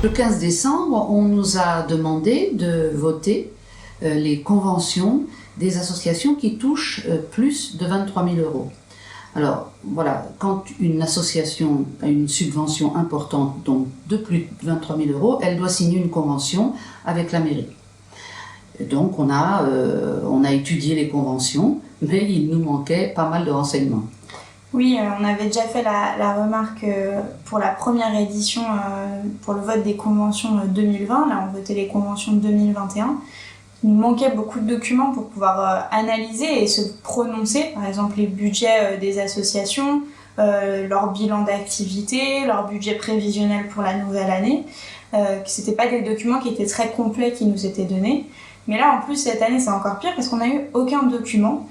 Le 15 décembre, on nous a demandé de voter les conventions des associations qui touchent plus de 23 000 euros. Alors voilà, quand une association a une subvention importante, donc de plus de 23 000 euros, elle doit signer une convention avec la mairie. Et donc on a étudié les conventions, mais il nous manquait pas mal de renseignements. Oui, on avait déjà fait la remarque pour la première édition pour le vote des conventions 2020. Là, on votait les conventions de 2021. Il nous manquait beaucoup de documents pour pouvoir analyser et se prononcer. Par exemple, les budgets des associations, leur bilan d'activité, leur budget prévisionnel pour la nouvelle année. Ce n'étaient pas des documents qui étaient très complets qui nous étaient donnés. Mais là, en plus, cette année, c'est encore pire parce qu'on n'a eu aucun document.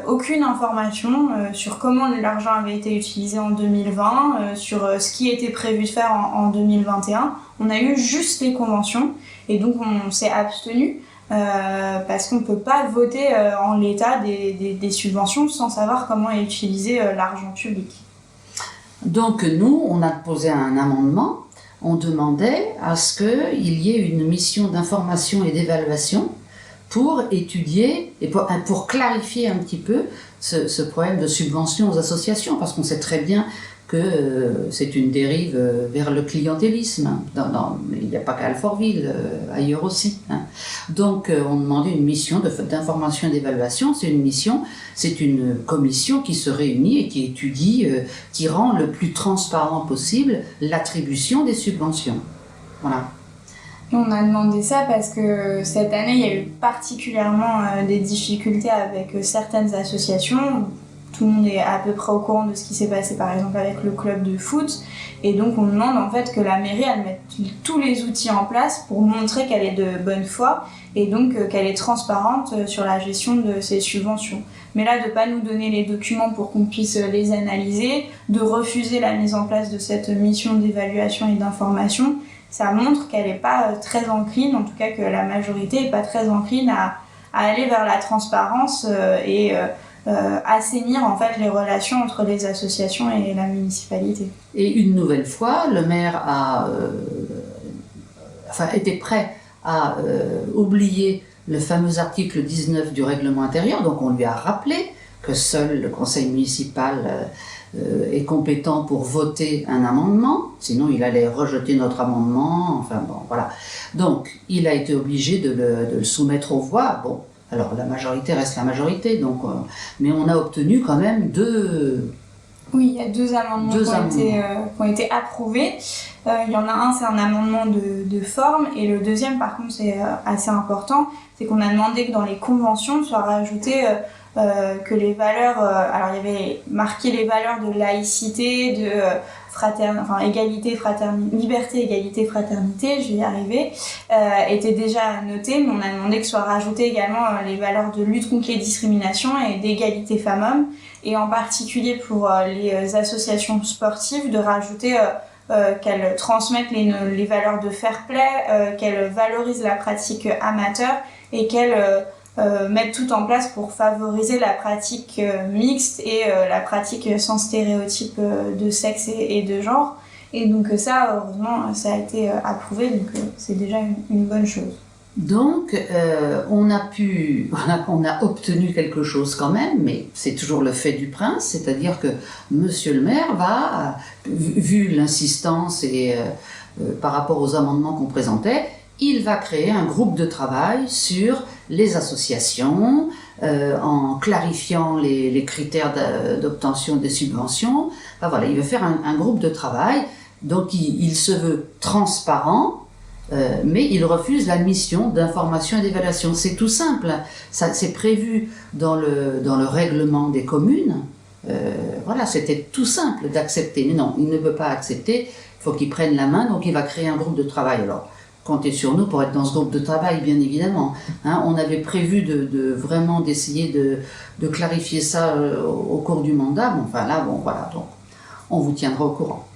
Aucune information sur comment l'argent avait été utilisé en 2020, sur ce qui était prévu de faire en 2021. On a eu juste les conventions et donc on s'est abstenu parce qu'on ne peut pas voter en l'état des subventions sans savoir comment est utilisé l'argent public. Donc nous, on a posé un amendement, on demandait à ce qu'il y ait une mission d'information et d'évaluation pour étudier et pour clarifier un petit peu ce problème de subvention aux associations, parce qu'on sait très bien que c'est une dérive vers le clientélisme. Il n'y a pas qu'à Alfortville, ailleurs aussi. Donc on demandait une mission d'information et d'évaluation. C'est une commission qui se réunit et qui étudie, qui rend le plus transparent possible l'attribution des subventions. Voilà. On a demandé ça parce que cette année, il y a eu particulièrement des difficultés avec certaines associations. Tout le monde est à peu près au courant de ce qui s'est passé, par exemple, avec le club de foot. Et donc, on demande en fait que la mairie, elle mette tous les outils en place pour montrer qu'elle est de bonne foi et donc qu'elle est transparente sur la gestion de ses subventions. Mais là, de ne pas nous donner les documents pour qu'on puisse les analyser, de refuser la mise en place de cette mission d'évaluation et d'information, ça montre qu'elle n'est pas très encline, en tout cas que la majorité n'est pas très encline à aller vers la transparence et assainir en fait les relations entre les associations et la municipalité. Et une nouvelle fois, le maire était prêt à oublier le fameux article 19 du règlement intérieur, donc on lui a rappelé que seul le conseil municipal est compétent pour voter un amendement, sinon il allait rejeter notre amendement, enfin bon, voilà. Donc, il a été obligé de le soumettre aux voix. Bon, alors la majorité reste la majorité, donc, mais on a obtenu quand même deux... Oui, il y a deux amendements qui ont été approuvés. Il y en a un, c'est un amendement de forme, et le deuxième, par contre, c'est assez important, c'est qu'on a demandé que dans les conventions soit rajouté que les valeurs, alors il y avait marqué les valeurs de laïcité, de égalité, fraternité, liberté, égalité, fraternité, je vais y arriver, étaient déjà notées, mais on a demandé que soit rajouté également les valeurs de lutte contre les discriminations et d'égalité femmes-hommes, et en particulier pour les associations sportives, de rajouter qu'elles transmettent les valeurs de fair play, qu'elles valorisent la pratique amateur et qu'elles mettre tout en place pour favoriser la pratique mixte et la pratique sans stéréotype de sexe et de genre. Et donc ça, heureusement, ça a été approuvé, donc c'est déjà une bonne chose. Donc, on a obtenu quelque chose quand même, mais c'est toujours le fait du prince, c'est-à-dire que Monsieur le maire va, vu l'insistance et par rapport aux amendements qu'on présentait, il va créer un groupe de travail sur les associations, en clarifiant les critères d'obtention des subventions. Enfin, voilà, il veut faire un groupe de travail, donc il se veut transparent, mais il refuse la mission d'information et d'évaluation. C'est tout simple, c'est prévu dans le règlement des communes. Voilà, c'était tout simple d'accepter, mais non, il ne veut pas accepter, il faut qu'il prenne la main, donc il va créer un groupe de travail. Alors, comptez sur nous pour être dans ce groupe de travail, bien évidemment. On avait prévu vraiment d'essayer de clarifier ça au cours du mandat. Bon, enfin là, bon, voilà, donc on vous tiendra au courant.